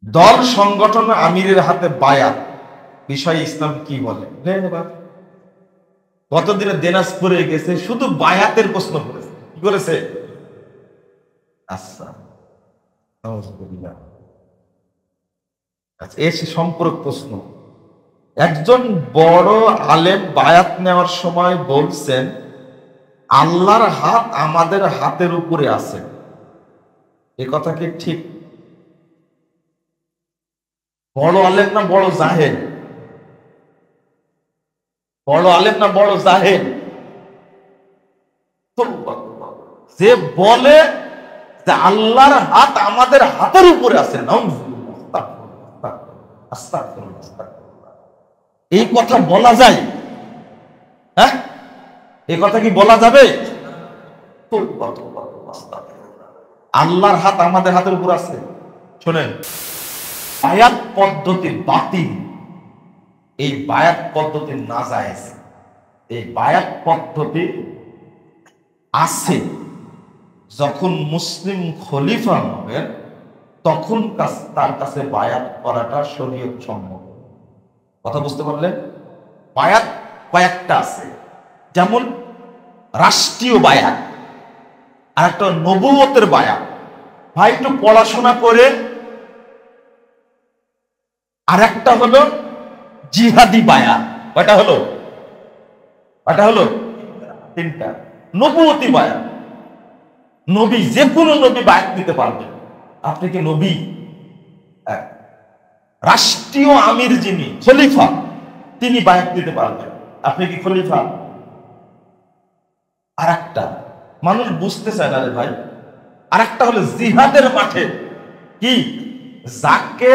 দল সংগঠন আমিরের হাতে বায়াত বিষয়ে ইসলাম কি বলে? কতদিনে দিনাজপুরে গেছে, শুধু বায়াতের প্রশ্ন করেছে। কি করেছে? আচ্ছা, এর সম্পর্ক প্রশ্ন। একজন বড় আলেম বায়াত নেওয়ার সময় বলছেন, আল্লাহর হাত আমাদের হাতের উপরে আছে। এ কথা কি ঠিক? বড় আলেম না বড় জাহেল? বড় আলেম না বড় জাহেল? যে বলে যে আল্লাহর হাত আমাদের হাতের উপরে আছে, এই কথা বলা যায়? হ্যাঁ, এই কথা কি বলা যাবে? আল্লাহর হাত আমাদের হাতের উপর আছে। শোনেন, বায়াত পদ্ধতি বাতিল, এই বায়াত পদ্ধতি নাজায়েজ। এই বায়াত পদ্ধতি আছে যখন মুসলিম খলিফা হবেন, তখন তার কাছে বায়াত করাটা শরীয়ত সম্মত। কথা বুঝতে পারলেন? বায়াত কয়েকটা আছে, যেমন রাষ্ট্রীয় বায়াত, আর একটা নবুয়তের বায়াত। ভাই একটু পড়াশোনা করে। আর একটা হলো জিহাদি বায়াত। কয়টা হলো? তিনটা। নবুয়তি বায়াত, নবী, যে কোনো নবী বায়াত দিতে পারবেন। আপনি কি নবী? রাষ্ট্রীয় আমির যিনি খলিফা, তিনি বায়াত দিতে পারবেন। আপনি কি খলিফা? আর একটা মানুষ বুঝতে চায় না রে ভাই। আর একটা হলো জিহাদের মাঠে, কি যাকে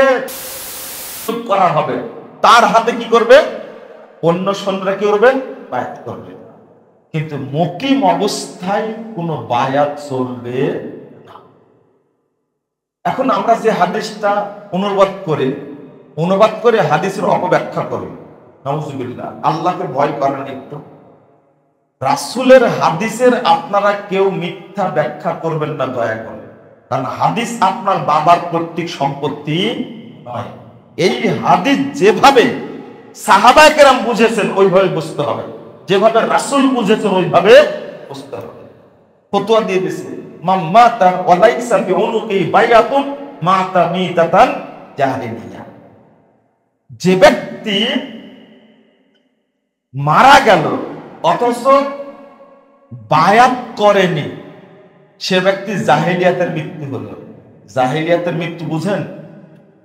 করা হবে তার হাতে কি করবে? অন্য সৈন্যরা কি করবে? বায়াত করবে। কিন্তু মুকিম অবস্থায় কোনো বায়াত চলবে না। এখন আমরা যে হাদিসটা অনুবাদ করে হাদিসের অপব্যাখ্যা করি, নাউজুবিল্লাহ। আল্লাহকে ভয় করেন একটু। রাসূলের হাদিসের আপনারা কেউ মিথ্যা ব্যাখ্যা করবেন না দয়া করে, কারণ হাদিস আপনার বাবার পৈতৃক সম্পত্তি নয়। এই হাদিস যেভাবে সাহাবায়ে কেরাম বুঝেছেন ওইভাবে বুঝতে হবে, যেভাবে রাসূল বুঝেছেন ওইভাবে বুঝতে হবে। ফতোয়া দিয়ে দিয়েছে, মাম্মাতা ওয়ালাইসা বিউনুকি বায়াতুন মাতা মিতাতান জাহিলিয়া। যে ব্যক্তি মারা গেল অথচ বায়াত করেনি, সে ব্যক্তি জাহেলিয়াতের মৃত্যু হলো। জাহেলিয়াতের মৃত্যু বুঝেন?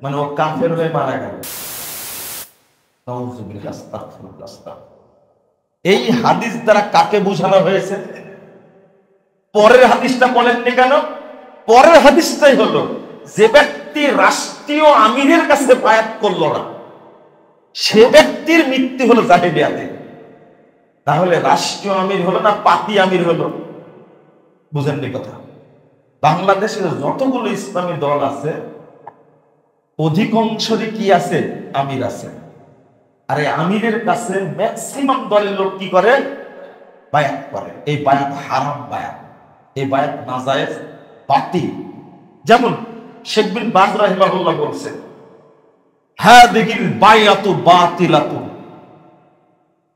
মানে ও কাফের হয়ে মারা গেল। এই হাদিস দ্বারা কাকে বোঝানো হয়েছে? পরের হাদিসটা বলেননি কেন? পরের হাদিসটাই হলো, যে ব্যক্তি রাষ্ট্রীয় আমিরের কাছে বায়াত করলো না, সে ব্যক্তির মৃত্যু হলো জাহেলিয়াতে। তাহলে রাষ্ট্রীয় আমির হলো না পাতি আমির হলো? বুঝেননি কথা? বাংলাদেশের যতগুলো ইসলামী দল আছে, অধিকাংশই কি আছে? আমির আছে। আর এই আমিরের কাছে ম্যাক্সিমাম দলের লোক কি করে? বায়াত করে। এই বায়াত হারাম বায়াত, এই বায়াত নাজায়েজ, বাতিল। যেমন শেখ বিন বাজ রাহিমাহুল্লাহ বলছেন, হাদিহিল বায়াতু বাতিলাতুন,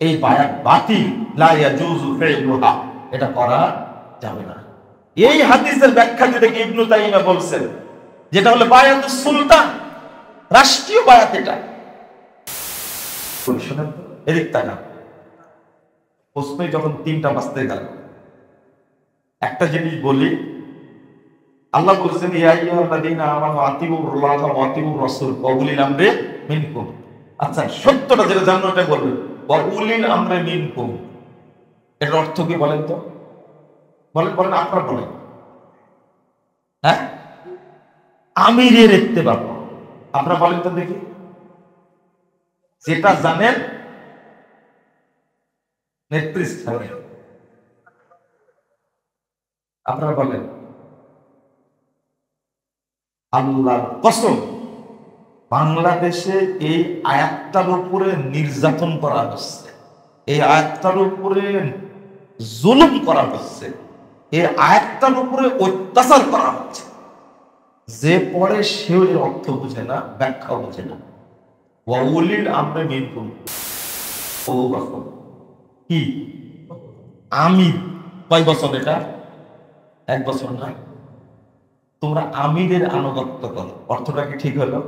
এই বায়াত বাতিল, লা ইয়াজুজু ফি'লুহা, এটা করা যাবে না। এই হাদিসের ব্যাখ্যা দিতে ইবনে তাইমিয়া বলছেন, যেটা হলো বায়াতুস সুলতান, রাষ্ট্রীয় বায়াত। এটা শুনেন তো, এদিক তাকান। প্রশ্ন যখন 3টা বাজতে গেল, একটা জিনিস বলি। আল্লাহ বলছেন, ইয়া আইয়ুহাল্লাযীনা আমানু আতিউল্লাহ ওয়া আতিউর রাসূল ওয়া উলিল আমরি মিনকুম। আচ্ছা, সত্যটা যেটা জানো এটা বলবেন, ওয়া উলিল আমরি মিনকুম। এর অর্থ কি বলেন তো? বলেন আপনারা বলেন। হ্যাঁ, আমিরের ইত্তেবা। আপনারা বলেন তো দেখি, যেটা জানেন নেতৃস্থানে। আপনারা বলেন। আল্লাহর কসম, বাংলাদেশে এই আয়াতটার উপরে নির্যাতন করা হচ্ছে, এই আয়াতটার উপরে জুলুম করা হচ্ছে, এই আয়াতটার উপরে অত্যাচার করা হচ্ছে। যে পড়ে সেও এর অর্থ বুঝে না, ব্যাখ্যাও বুঝে না। ওয়াউলিল আমরে মিনকুম, ও বছর কি আমির, কয় বছর এটা? 1 বছর না। তোমরা আমিরের আনুগত্য করো, অর্থটা কি ঠিক হলো?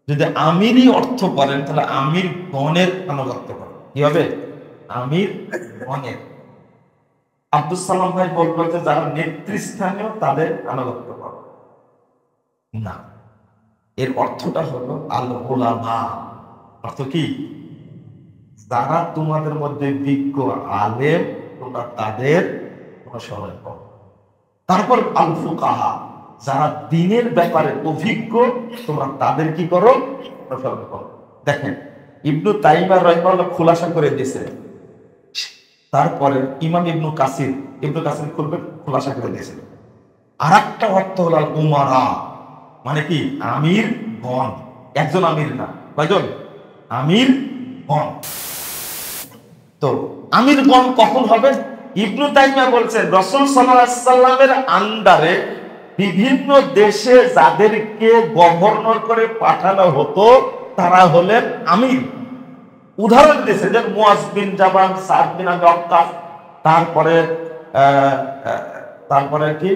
যদি আমিরই অর্থ করেন তাহলে আমির গণের আনুগত্য করো, কি হবে? আমির গণের। আব্দুল সালাম ভাই বলবো যে যারা নেতৃস্থানীয় তাদের আনুগত্য করো না, এর অর্থটা হলো আল উলামা। অর্থ কি? যারা তোমাদের মধ্যে বিজ্ঞ আলেম তোমরা তাদের অনুসরণ করো। তারপর আল ফুকাহা, যারা দ্বীনের ব্যাপারে অভিজ্ঞ তোমরা তাদের কি করো? অনুসরণ করো। দেখেন ইবনু তাইমিয়া রাহিমাহুল্লাহ খুলাসা করে দিয়েছে, তারপরে ইমাম ইবনু কাসির খুলাসা করে দিয়েছে। আর একটা অর্থ হল আল উমারা, মানে কি আমির গণ, একজন আমির না, কয়জন? আমির গণ। তো আমির গণ কখন হবে? ইবনু তাইমিয়া বলছেন রাসূল সাল্লাল্লাহু আলাইহি সাল্লামের আন্ডারে বিভিন্ন দেশে যাদেরকে গভর্নর করে পাঠানো হতো তারা হলেন আমির। উদাহরণ দিয়েছে যে মুয়াজ বিন জাবাল, সাদ বিন আবি ওয়াক্কাস, তারপরে তারপরে কি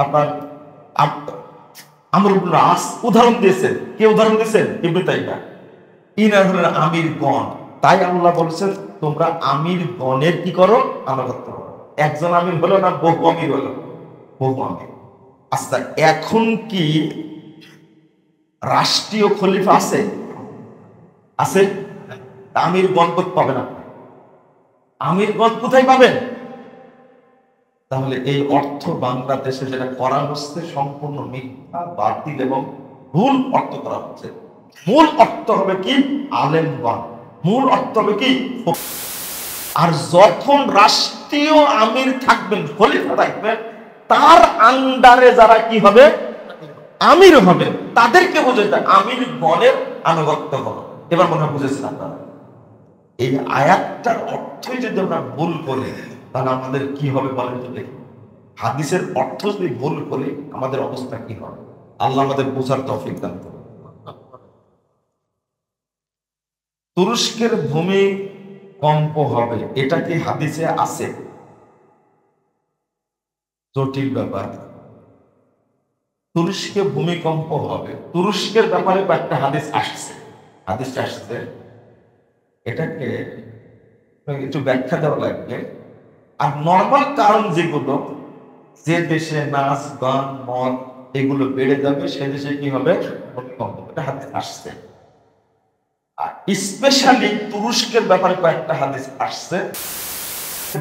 আপনার আমর ইবনে আস, উদাহরণ দিয়েছেন। কে উদাহরণ দিয়েছেন? ইবনু তাইমিয়া। ইনার হলেন আমির গণ। তাই আল্লাহ বলছেন তোমরা আমির গণের কি করো? আনুগত্য করো। একজন আমির হলো না, বহু আমির হলো? বহু আমির। আচ্ছা, এখন কি রাষ্ট্রীয় খলিফা আছে? আছে। আমির গণ পাবেন আপনি, আমির গণ কোথায় পাবেন? তাহলে এই অর্থ বাংলাদেশে যেটা করা হচ্ছে সম্পূর্ণ মিথ্যা, বাতিল এবং ভুল অর্থ করা হচ্ছে। মূল অর্থ হবে কি? আলেমগণ। মূল অর্থ হবে কি? আর যখন রাষ্ট্রীয় আমির থাকবেন, খলিফা থাকবেন, তার আন্ডারে যারা কি হবে? আমির হবে, তাদেরকে বোঝাতে আমির গণের আনুগত্য করো। এবার মনে হয় বুঝেছেন আপনারা? এই আয়াতটার অর্থই যদি আমরা ভুল করি তাহলে আমাদের কি হবে বলেন তো দেখি। হাদিসের অর্থ যদি ভুল করি আমাদের অবস্থা কি হবে? আল্লাহ আমাদের বোঝার তৌফিক দান করুন। তুরস্কের ভূমিকম্প হবে, এটা কি হাদিসে আছে? জটিল ব্যাপার। তুরস্কে ভূমিকম্প হবে, তুরস্কের ব্যাপারে একটা হাদিস আসছে, হাদিসটা আসছে, এটাকে একটু ব্যাখ্যা দেওয়া লাগবে। আর নর্মাল কারণ যেগুলো, যে দেশে নাচ গান মদ এগুলো বেড়ে যাবে সে দেশে কি হবে? ভূমিকম্প। এটা হাদিস আসছে। আর স্পেশালি তুরস্কের ব্যাপারে কয়েকটা হাদিস আসছে।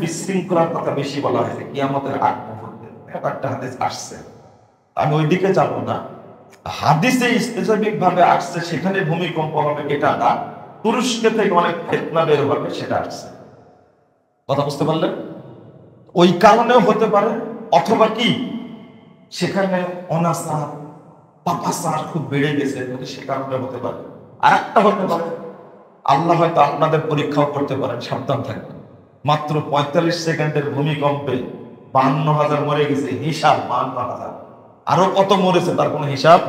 বিশৃঙ্খলার কথা বেশি বলা হয়েছে, কিয়ামতের আগ মুহূর্তে একটা হাদিস আসছে। আমি ওইদিকে যাব না। হাদিসে স্পেসিফিক ভাবে আসছে সেখানে ভূমিকম্প হবে এটা না, তুরস্কে থেকে অনেক ফিতনা বের হবে সেটা আসছে। কথা বুঝতে পারলেন? ওই কারণেও হতে পারে, অথবা কি সেখানে অনাচার পাপাচার খুব বেড়ে গেছে, সে কারণে হতে পারে। আর একটা হতে পারে আল্লাহ হয়তো আপনাদের পরীক্ষাও করতে পারেন, সাবধান থাকবেন। মাত্র 45 সেকেন্ডের ভূমিকম্পে 52,000 মরে গেছে, হিসাব 52,000। আরো কত মরেছে তার কোনো হিসাব